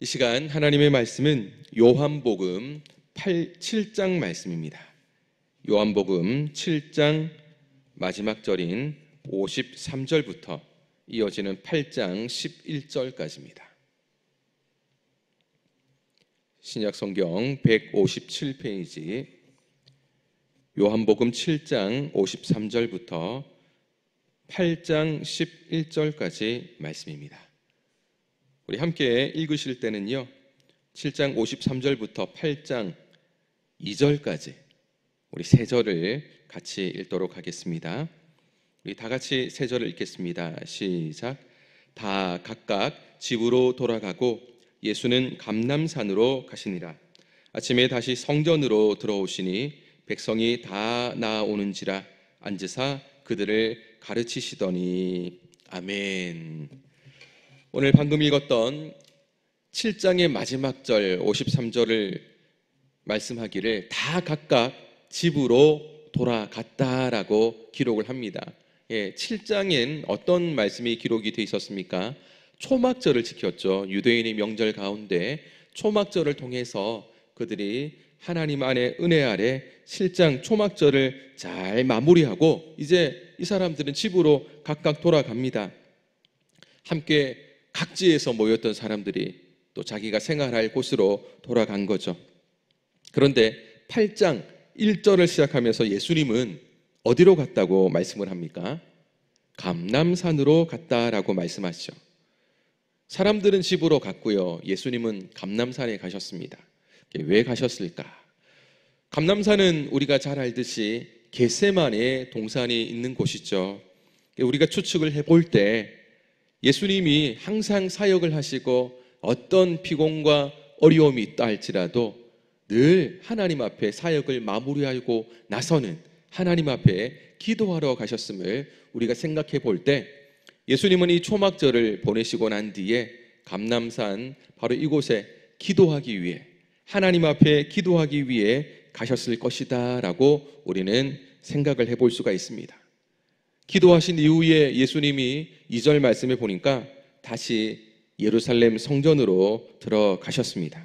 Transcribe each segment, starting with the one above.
이 시간 하나님의 말씀은 요한복음 7장 말씀입니다. 요한복음 7장 마지막 절인 53절부터 이어지는 8장 11절까지입니다. 신약성경 157페이지 요한복음 7장 53절부터 8장 11절까지 말씀입니다. 우리 함께 읽으실 때는요, 7장 53절부터 8장 2절까지 우리 세 절을 같이 읽도록 하겠습니다. 우리 다 같이 세 절을 읽겠습니다. 시작. 다 각각 집으로 돌아가고 예수는 감람산으로 가시니라. 아침에 다시 성전으로 들어오시니 백성이 다 나아오는지라 앉으사 그들을 가르치시더니. 아멘. 오늘 방금 읽었던 7장의 마지막 절 53절을 말씀하기를 다 각각 집으로 돌아갔다라고 기록을 합니다. 7장엔 어떤 말씀이 기록이 되어 있었습니까? 초막절을 지켰죠. 유대인의 명절 가운데 초막절을 통해서 그들이 하나님 안의 은혜 아래 7장 초막절을 잘 마무리하고 이제 이 사람들은 집으로 각각 돌아갑니다. 함께 각지에서 모였던 사람들이 또 자기가 생활할 곳으로 돌아간 거죠. 그런데 8장 1절을 시작하면서 예수님은 어디로 갔다고 말씀을 합니까? 감람산으로 갔다라고 말씀하시죠. 사람들은 집으로 갔고요, 예수님은 감람산에 가셨습니다. 왜 가셨을까? 감람산은 우리가 잘 알듯이 겟세마네 동산이 있는 곳이죠. 우리가 추측을 해볼 때 예수님이 항상 사역을 하시고 어떤 피곤과 어려움이 있다 할지라도 늘 하나님 앞에 사역을 마무리하고 나서는 하나님 앞에 기도하러 가셨음을 우리가 생각해 볼 때 예수님은 이 초막절을 보내시고 난 뒤에 감람산 바로 이곳에 기도하기 위해 하나님 앞에 기도하기 위해 가셨을 것이다 라고 우리는 생각을 해볼 수가 있습니다. 기도하신 이후에 예수님이 2절 말씀에 보니까 다시 예루살렘 성전으로 들어가셨습니다.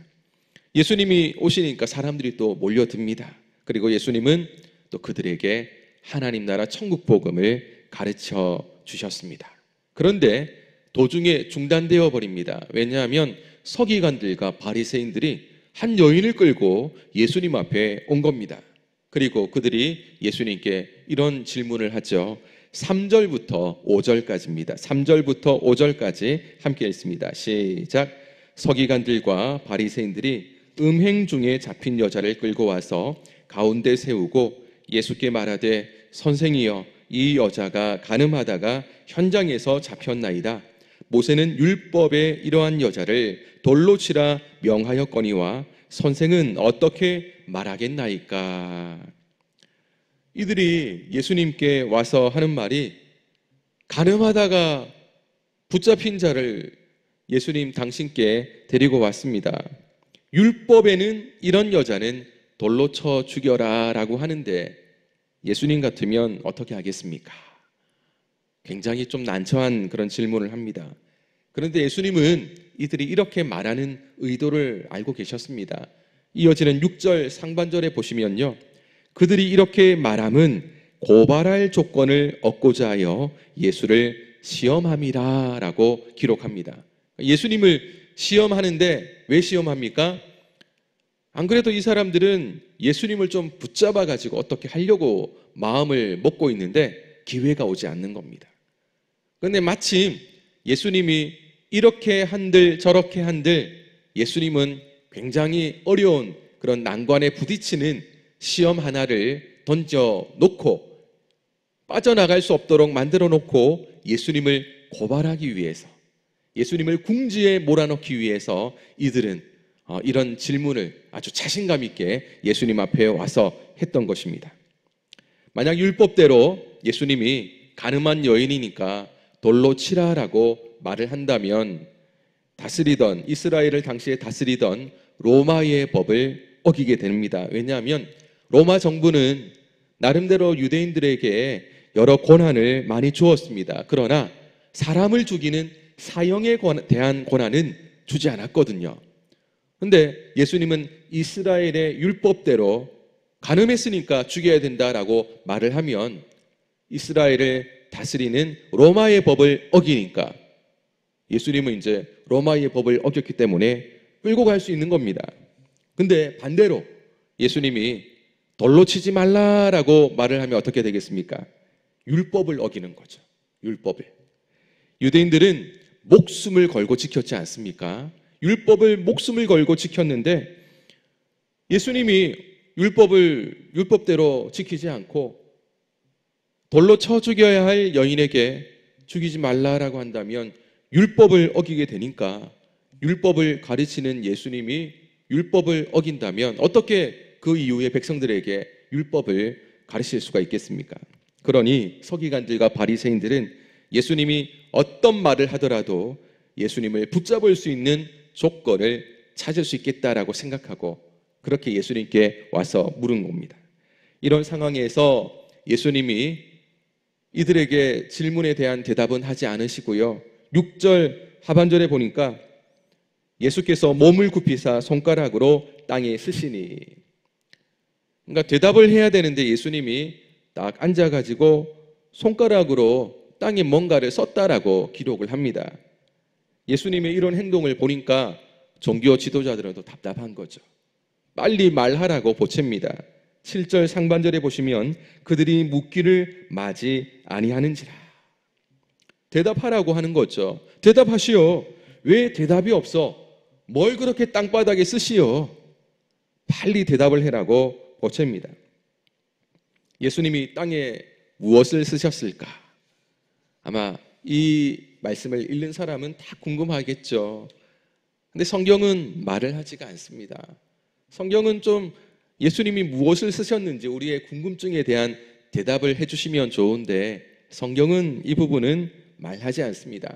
예수님이 오시니까 사람들이 또 몰려듭니다. 그리고 예수님은 또 그들에게 하나님 나라 천국 복음을 가르쳐 주셨습니다. 그런데 도중에 중단되어 버립니다. 왜냐하면 서기관들과 바리새인들이 한 여인을 끌고 예수님 앞에 온 겁니다. 그리고 그들이 예수님께 이런 질문을 하죠. 3절부터 5절까지입니다. 3절부터 5절까지 함께 읽습니다. 시작. 서기관들과 바리새인들이 음행 중에 잡힌 여자를 끌고 와서 가운데 세우고 예수께 말하되 선생이여, 이 여자가 간음하다가 현장에서 잡혔나이다. 모세는 율법에 이러한 여자를 돌로 치라 명하였거니와 선생은 어떻게 말하겠나이까? 이들이 예수님께 와서 하는 말이 간음하다가 붙잡힌 자를 예수님 당신께 데리고 왔습니다. 율법에는 이런 여자는 돌로 쳐 죽여라 라고 하는데 예수님 같으면 어떻게 하겠습니까? 굉장히 좀 난처한 그런 질문을 합니다. 그런데 예수님은 이들이 이렇게 말하는 의도를 알고 계셨습니다. 이어지는 6절 상반절에 보시면요, 그들이 이렇게 말함은 고발할 조건을 얻고자 하여 예수를 시험함이라 라고 기록합니다. 예수님을 시험하는데 왜 시험합니까? 안 그래도 이 사람들은 예수님을 좀 붙잡아 가지고 어떻게 하려고 마음을 먹고 있는데 기회가 오지 않는 겁니다. 그런데 마침 예수님이 이렇게 한들 저렇게 한들 예수님은 굉장히 어려운 그런 난관에 부딪히는 시험 하나를 던져 놓고 빠져나갈 수 없도록 만들어 놓고 예수님을 고발하기 위해서, 예수님을 궁지에 몰아넣기 위해서 이들은 이런 질문을 아주 자신감 있게 예수님 앞에 와서 했던 것입니다. 만약 율법대로 예수님이 간음한 여인이니까 돌로 치라라고 말을 한다면 다스리던, 이스라엘을 당시에 다스리던 로마의 법을 어기게 됩니다. 왜냐하면 로마 정부는 나름대로 유대인들에게 여러 권한을 많이 주었습니다. 그러나 사람을 죽이는 사형에 대한 권한은 주지 않았거든요. 근데 예수님은 이스라엘의 율법대로 간음했으니까 죽여야 된다라고 말을 하면 이스라엘을 다스리는 로마의 법을 어기니까 예수님은 이제 로마의 법을 어겼기 때문에 끌고 갈 수 있는 겁니다. 근데 반대로 예수님이 돌로 치지 말라라고 말을 하면 어떻게 되겠습니까? 율법을 어기는 거죠. 율법을. 유대인들은 목숨을 걸고 지켰지 않습니까? 율법을 목숨을 걸고 지켰는데 예수님이 율법대로 지키지 않고 돌로 쳐 죽여야 할 여인에게 죽이지 말라라고 한다면 율법을 어기게 되니까 율법을 가르치는 예수님이 율법을 어긴다면 어떻게 그 이후에 백성들에게 율법을 가르칠 수가 있겠습니까? 그러니 서기관들과 바리새인들은 예수님이 어떤 말을 하더라도 예수님을 붙잡을 수 있는 조건을 찾을 수 있겠다라고 생각하고 그렇게 예수님께 와서 물은 겁니다. 이런 상황에서 예수님이 이들에게 질문에 대한 대답은 하지 않으시고요. 6절 하반절에 보니까 예수께서 몸을 굽히사 손가락으로 땅에 쓰시니, 그러니까 대답을 해야 되는데 예수님이 딱 앉아가지고 손가락으로 땅에 뭔가를 썼다라고 기록을 합니다. 예수님의 이런 행동을 보니까 종교 지도자들은 또 답답한 거죠. 빨리 말하라고 보챕니다. 7절 상반절에 보시면 그들이 묻기를 마지 아니하는지라. 대답하라고 하는 거죠. 대답하시오. 왜 대답이 없어? 뭘 그렇게 땅바닥에 쓰시오? 빨리 대답을 해라고 보챕니다. 예수님이 땅에 무엇을 쓰셨을까? 아마 이 말씀을 읽는 사람은 다 궁금하겠죠. 근데 성경은 말을 하지가 않습니다. 성경은 좀 예수님이 무엇을 쓰셨는지 우리의 궁금증에 대한 대답을 해주시면 좋은데 성경은 이 부분은 말하지 않습니다.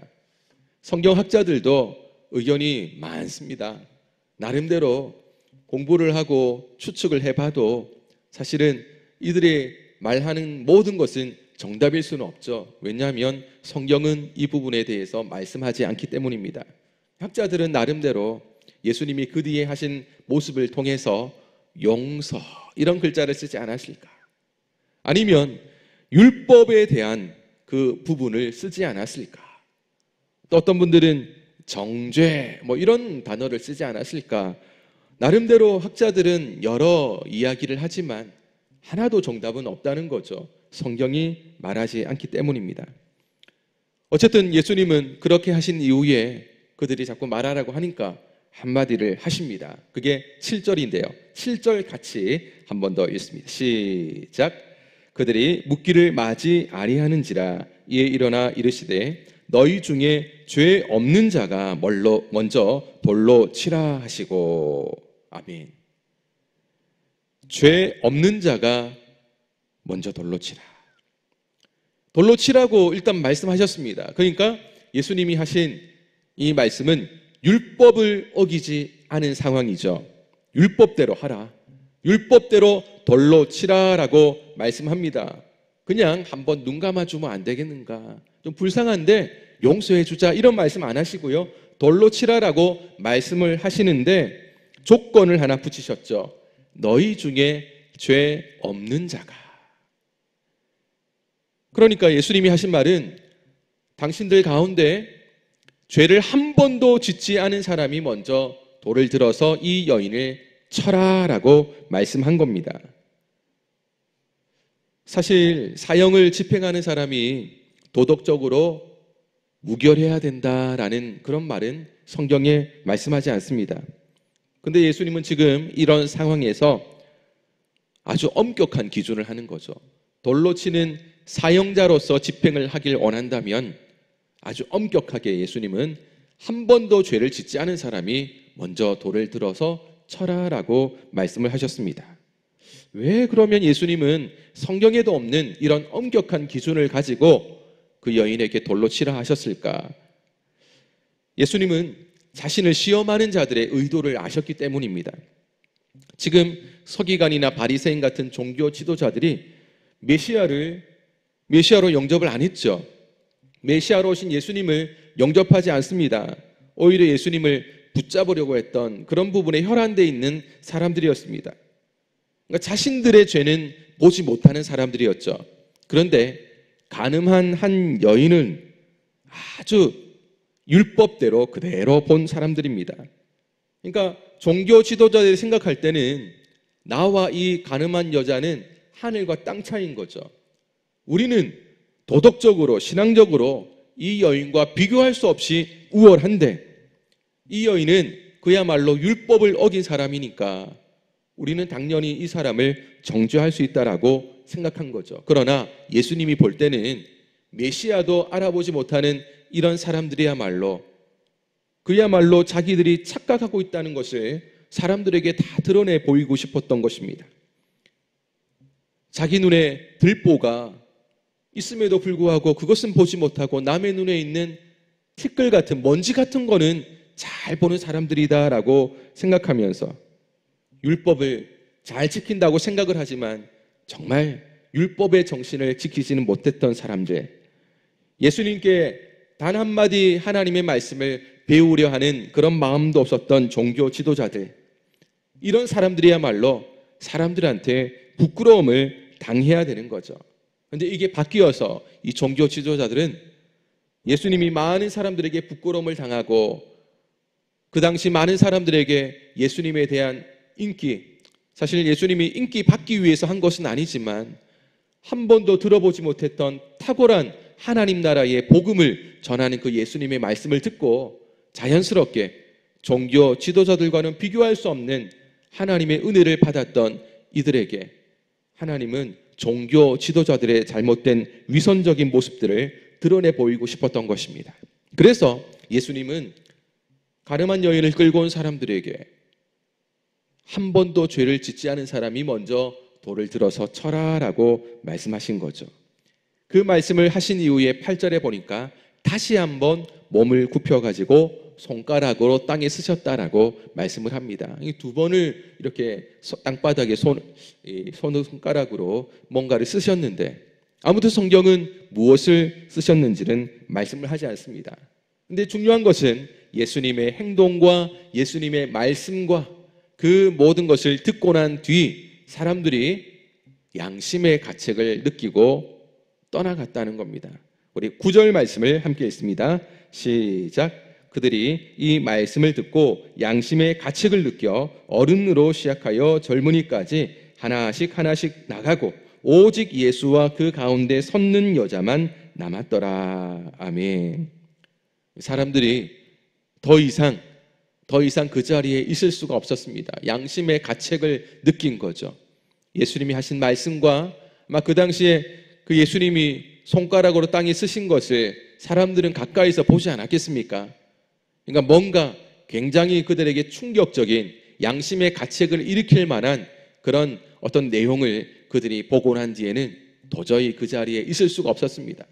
성경학자들도 의견이 많습니다. 나름대로 공부를 하고 추측을 해봐도 사실은 이들이 말하는 모든 것은 정답일 수는 없죠. 왜냐하면 성경은 이 부분에 대해서 말씀하지 않기 때문입니다. 학자들은 나름대로 예수님이 그 뒤에 하신 모습을 통해서 용서 이런 글자를 쓰지 않았을까? 아니면 율법에 대한 그 부분을 쓰지 않았을까? 또 어떤 분들은 정죄 이런 단어를 쓰지 않았을까? 나름대로 학자들은 여러 이야기를 하지만 하나도 정답은 없다는 거죠. 성경이 말하지 않기 때문입니다. 어쨌든 예수님은 그렇게 하신 이후에 그들이 자꾸 말하라고 하니까 한마디를 하십니다. 그게 7절인데요. 7절 같이 한 번 더 읽습니다. 시작. 그들이 묻기를 마지 아니하는지라 이에 일어나 이르시되 너희 중에 죄 없는 자가 먼저 돌로 치라 하시고. 아멘. 죄 없는 자가 먼저 돌로 치라. 돌로 치라고 일단 말씀하셨습니다. 그러니까 예수님이 하신 이 말씀은 율법을 어기지 않은 상황이죠. 율법대로 하라. 율법대로 돌로 치라라고 말씀합니다. 그냥 한번 눈 감아주면 안 되겠는가? 좀 불쌍한데 용서해 주자 이런 말씀 안 하시고요. 돌로 치라라고 말씀을 하시는데 조건을 하나 붙이셨죠. 너희 중에 죄 없는 자가. 그러니까 예수님이 하신 말은 당신들 가운데 죄를 한 번도 짓지 않은 사람이 먼저 돌을 들어서 이 여인을 쳐라라고 말씀한 겁니다. 사실 사형을 집행하는 사람이 도덕적으로 무결해야 된다라는 그런 말은 성경에 말씀하지 않습니다. 근데 예수님은 지금 이런 상황에서 아주 엄격한 기준을 하는 거죠. 돌로 치는 사형자로서 집행을 하길 원한다면 아주 엄격하게 예수님은 한 번도 죄를 짓지 않은 사람이 먼저 돌을 들어서 쳐라라고 말씀을 하셨습니다. 왜 그러면 예수님은 성경에도 없는 이런 엄격한 기준을 가지고 그 여인에게 돌로 치라 하셨을까? 예수님은 자신을 시험하는 자들의 의도를 아셨기 때문입니다. 지금 서기관이나 바리새인 같은 종교 지도자들이 메시아로 영접을 안 했죠. 메시아로 오신 예수님을 영접하지 않습니다. 오히려 예수님을 붙잡으려고 했던 그런 부분에 혈안되어 있는 사람들이었습니다. 그러니까 자신들의 죄는 보지 못하는 사람들이었죠. 그런데 간음한 한 여인은 아주 율법대로 그대로 본 사람들입니다. 그러니까 종교 지도자들이 생각할 때는 나와 이 간음한 여자는 하늘과 땅 차이인 거죠. 우리는 도덕적으로 신앙적으로 이 여인과 비교할 수 없이 우월한데 이 여인은 그야말로 율법을 어긴 사람이니까 우리는 당연히 이 사람을 정죄할 수 있다라고 생각한 거죠. 그러나 예수님이 볼 때는 메시아도 알아보지 못하는 이런 사람들이야말로 그야말로 자기들이 착각하고 있다는 것을 사람들에게 다 드러내 보이고 싶었던 것입니다. 자기 눈에 들보가 있음에도 불구하고 그것은 보지 못하고 남의 눈에 있는 티끌 같은 먼지 같은 거는 잘 보는 사람들이다라고 생각하면서 율법을 잘 지킨다고 생각을 하지만 정말 율법의 정신을 지키지는 못했던 사람들, 예수님께 단 한마디 하나님의 말씀을 배우려 하는 그런 마음도 없었던 종교 지도자들, 이런 사람들이야말로 사람들한테 부끄러움을 당해야 되는 거죠. 그런데 이게 바뀌어서 이 종교 지도자들은 예수님이 많은 사람들에게 부끄러움을 당하고 그 당시 많은 사람들에게 예수님에 대한 인기, 사실 예수님이 인기 받기 위해서 한 것은 아니지만 한 번도 들어보지 못했던 탁월한 하나님 나라의 복음을 전하는 그 예수님의 말씀을 듣고 자연스럽게 종교 지도자들과는 비교할 수 없는 하나님의 은혜를 받았던 이들에게 하나님은 종교 지도자들의 잘못된 위선적인 모습들을 드러내 보이고 싶었던 것입니다. 그래서 예수님은 가늠한 여인을 끌고 온 사람들에게 한 번도 죄를 짓지 않은 사람이 먼저 돌을 들어서 쳐라라고 말씀하신 거죠. 그 말씀을 하신 이후에 8절에 보니까 다시 한번 몸을 굽혀가지고 손가락으로 땅에 쓰셨다라고 말씀을 합니다. 두 번을 이렇게 땅바닥에 손가락으로 뭔가를 쓰셨는데 아무튼 성경은 무엇을 쓰셨는지는 말씀을 하지 않습니다. 근데 중요한 것은 예수님의 행동과 예수님의 말씀과 그 모든 것을 듣고 난 뒤 사람들이 양심의 가책을 느끼고 떠나갔다는 겁니다. 우리 9절 말씀을 함께 읽습니다. 시작. 그들이 이 말씀을 듣고 양심의 가책을 느껴 어른으로 시작하여 젊은이까지 하나씩 나가고 오직 예수와 그 가운데 섰는 여자만 남았더라. 아멘. 사람들이 더 이상 그 자리에 있을 수가 없었습니다. 양심의 가책을 느낀 거죠. 예수님이 하신 말씀과 아마 그 당시에 그 예수님이 손가락으로 땅에 쓰신 것을 사람들은 가까이서 보지 않았겠습니까? 그러니까 뭔가 굉장히 그들에게 충격적인 양심의 가책을 일으킬 만한 그런 어떤 내용을 그들이 보고 난 뒤에는 도저히 그 자리에 있을 수가 없었습니다.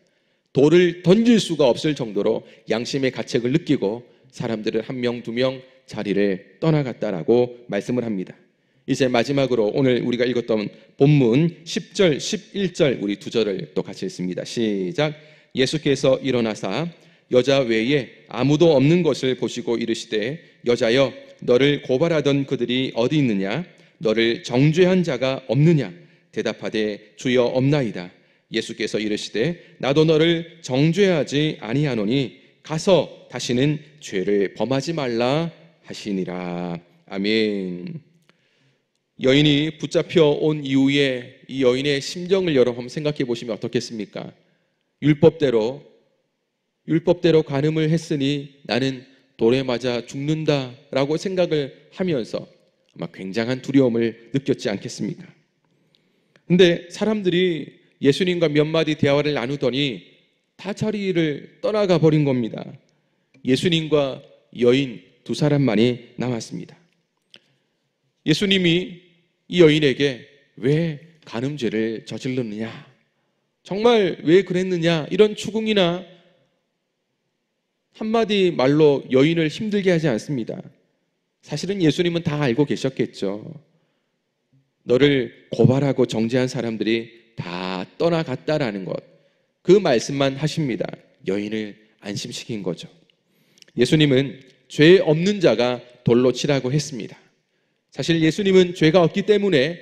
돌을 던질 수가 없을 정도로 양심의 가책을 느끼고 사람들은 한 명, 두 명 자리를 떠나갔다라고 말씀을 합니다. 이제 마지막으로 오늘 우리가 읽었던 본문 10절, 11절 우리 두 절을 또 같이 읽습니다. 시작. 예수께서 일어나사 여자 외에 아무도 없는 것을 보시고 이르시되 여자여 너를 고발하던 그들이 어디 있느냐? 너를 정죄한 자가 없느냐? 대답하되 주여 없나이다. 예수께서 이르시되 나도 너를 정죄하지 아니하노니 가서 다시는 죄를 범하지 말라 하시니라. 아멘. 여인이 붙잡혀 온 이후에 이 여인의 심정을 여러분 생각해 보시면 어떻겠습니까? 율법대로 간음을 했으니 나는 돌에 맞아 죽는다라고 생각을 하면서 아마 굉장한 두려움을 느꼈지 않겠습니까? 근데 사람들이 예수님과 몇 마디 대화를 나누더니 다 자리를 떠나가 버린 겁니다. 예수님과 여인 두 사람만이 남았습니다. 예수님이 이 여인에게 왜 간음죄를 저질렀느냐, 정말 왜 그랬느냐, 이런 추궁이나 한마디 말로 여인을 힘들게 하지 않습니다. 사실은 예수님은 다 알고 계셨겠죠. 너를 고발하고 정죄한 사람들이 다 떠나갔다라는 것, 그 말씀만 하십니다. 여인을 안심시킨 거죠. 예수님은 죄 없는 자가 돌로 치라고 했습니다. 사실 예수님은 죄가 없기 때문에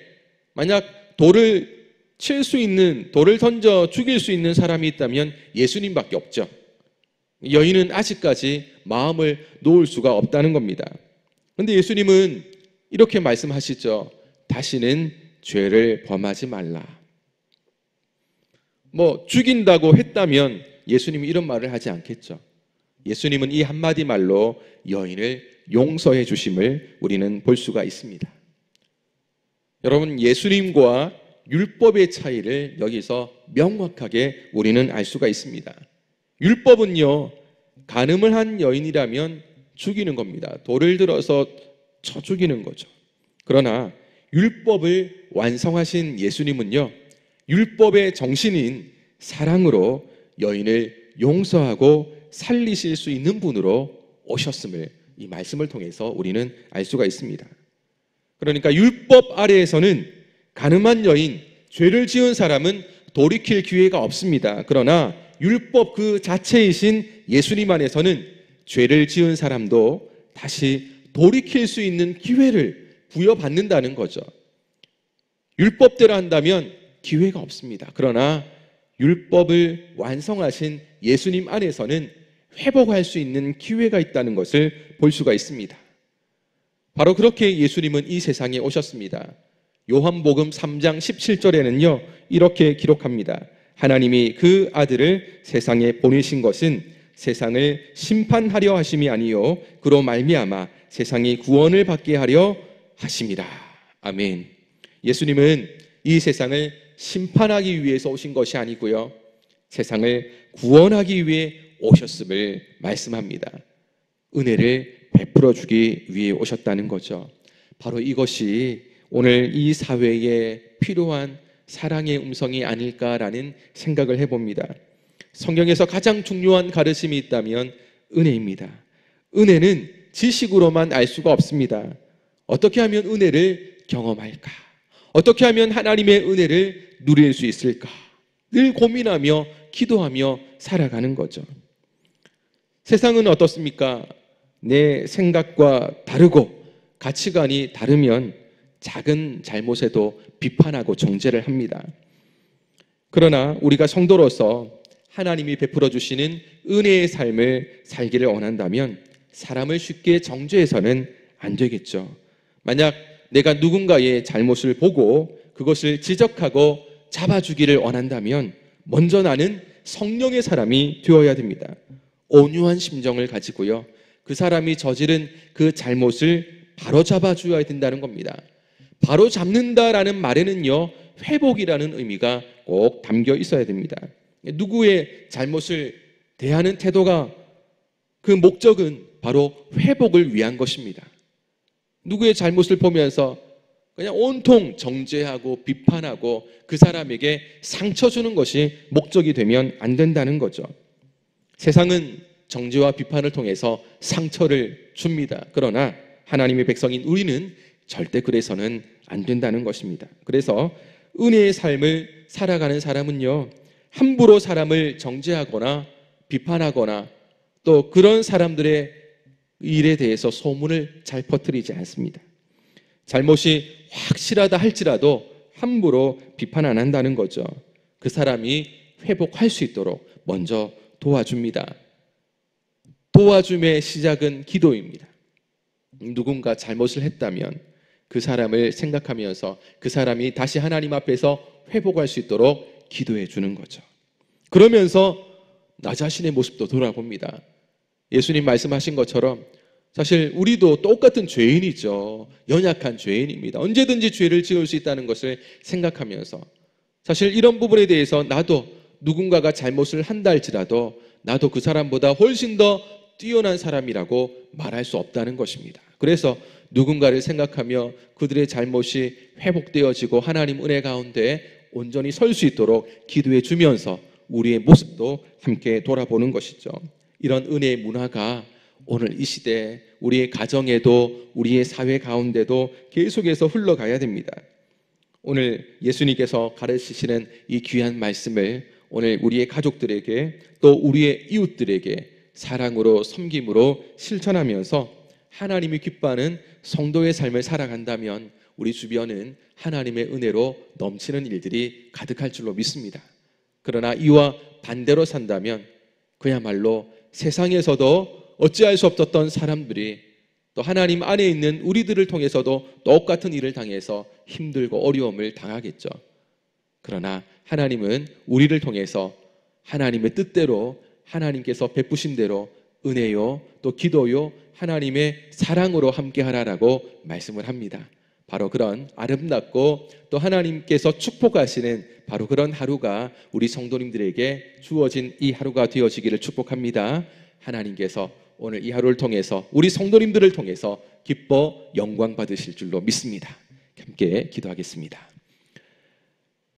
만약 돌을 칠 수 있는, 돌을 던져 죽일 수 있는 사람이 있다면 예수님밖에 없죠. 여인은 아직까지 마음을 놓을 수가 없다는 겁니다. 그런데 예수님은 이렇게 말씀하시죠. 다시는 죄를 범하지 말라. 죽인다고 했다면 예수님이 이런 말을 하지 않겠죠. 예수님은 이 한마디 말로 여인을 용서해 주심을 우리는 볼 수가 있습니다. 여러분, 예수님과 율법의 차이를 여기서 명확하게 우리는 알 수가 있습니다. 율법은요, 간음을 한 여인이라면 죽이는 겁니다. 돌을 들어서 쳐 죽이는 거죠. 그러나 율법을 완성하신 예수님은요, 율법의 정신인 사랑으로 여인을 용서하고 살리실 수 있는 분으로 오셨음을 이 말씀을 통해서 우리는 알 수가 있습니다. 그러니까 율법 아래에서는 간음한 여인, 죄를 지은 사람은 돌이킬 기회가 없습니다. 그러나 율법 그 자체이신 예수님 안에서는 죄를 지은 사람도 다시 돌이킬 수 있는 기회를 부여받는다는 거죠. 율법대로 한다면 기회가 없습니다. 그러나 율법을 완성하신 예수님 안에서는 회복할 수 있는 기회가 있다는 것을 볼 수가 있습니다. 바로 그렇게 예수님은 이 세상에 오셨습니다. 요한복음 3장 17절에는요, 이렇게 기록합니다. 하나님이 그 아들을 세상에 보내신 것은 세상을 심판하려 하심이 아니요 그로 말미암아 세상이 구원을 받게 하려 하심이라. 아멘. 예수님은 이 세상을 심판하기 위해서 오신 것이 아니고요, 세상을 구원하기 위해 오셨음을 말씀합니다. 은혜를 베풀어 주기 위해 오셨다는 거죠. 바로 이것이 오늘 이 사회에 필요한 사랑의 음성이 아닐까라는 생각을 해봅니다. 성경에서 가장 중요한 가르침이 있다면 은혜입니다. 은혜는 지식으로만 알 수가 없습니다. 어떻게 하면 은혜를 경험할까? 어떻게 하면 하나님의 은혜를 누릴 수 있을까? 늘 고민하며 기도하며 살아가는 거죠. 세상은 어떻습니까? 내 생각과 다르고 가치관이 다르면 작은 잘못에도 비판하고 정죄를 합니다. 그러나 우리가 성도로서 하나님이 베풀어 주시는 은혜의 삶을 살기를 원한다면 사람을 쉽게 정죄해서는 안 되겠죠. 만약 내가 누군가의 잘못을 보고 그것을 지적하고 잡아주기를 원한다면 먼저 나는 성령의 사람이 되어야 됩니다. 온유한 심정을 가지고요, 그 사람이 저지른 그 잘못을 바로 잡아줘야 된다는 겁니다. 바로 잡는다라는 말에는요, 회복이라는 의미가 꼭 담겨 있어야 됩니다. 누구의 잘못을 대하는 태도가 그 목적은 바로 회복을 위한 것입니다. 누구의 잘못을 보면서 그냥 온통 정죄하고 비판하고 그 사람에게 상처 주는 것이 목적이 되면 안 된다는 거죠. 세상은 정죄와 비판을 통해서 상처를 줍니다. 그러나 하나님의 백성인 우리는 절대 그래서는 안 된다는 것입니다. 그래서 은혜의 삶을 살아가는 사람은요, 함부로 사람을 정죄하거나 비판하거나 또 그런 사람들의 일에 대해서 소문을 잘 퍼뜨리지 않습니다. 잘못이 확실하다 할지라도 함부로 비판 안 한다는 거죠. 그 사람이 회복할 수 있도록 먼저 도와줍니다. 도와줌의 시작은 기도입니다. 누군가 잘못을 했다면 그 사람을 생각하면서 그 사람이 다시 하나님 앞에서 회복할 수 있도록 기도해 주는 거죠. 그러면서 나 자신의 모습도 돌아봅니다. 예수님 말씀하신 것처럼 사실 우리도 똑같은 죄인이죠. 연약한 죄인입니다. 언제든지 죄를 지을 수 있다는 것을 생각하면서 사실 이런 부분에 대해서 나도 누군가가 잘못을 한다 할지라도 나도 그 사람보다 훨씬 더 뛰어난 사람이라고 말할 수 없다는 것입니다. 그래서 누군가를 생각하며 그들의 잘못이 회복되어지고 하나님 은혜 가운데 온전히 설 수 있도록 기도해 주면서 우리의 모습도 함께 돌아보는 것이죠. 이런 은혜의 문화가 오늘 이 시대 우리의 가정에도 우리의 사회 가운데도 계속해서 흘러가야 됩니다. 오늘 예수님께서 가르치시는 이 귀한 말씀을 오늘 우리의 가족들에게 또 우리의 이웃들에게 사랑으로 섬김으로 실천하면서 하나님이 기뻐하는 성도의 삶을 살아간다면 우리 주변은 하나님의 은혜로 넘치는 일들이 가득할 줄로 믿습니다. 그러나 이와 반대로 산다면 그야말로 세상에서도 어찌할 수 없었던 사람들이 또 하나님 안에 있는 우리들을 통해서도 똑같은 일을 당해서 힘들고 어려움을 당하겠죠. 그러나 하나님은 우리를 통해서 하나님의 뜻대로 하나님께서 베푸신 대로 은혜요 또 기도요 하나님의 사랑으로 함께하라라고 말씀을 합니다. 바로 그런 아름답고 또 하나님께서 축복하시는 바로 그런 하루가 우리 성도님들에게 주어진 이 하루가 되어지기를 축복합니다. 하나님께서 오늘 이 하루를 통해서 우리 성도님들을 통해서 기뻐 영광 받으실 줄로 믿습니다. 함께 기도하겠습니다.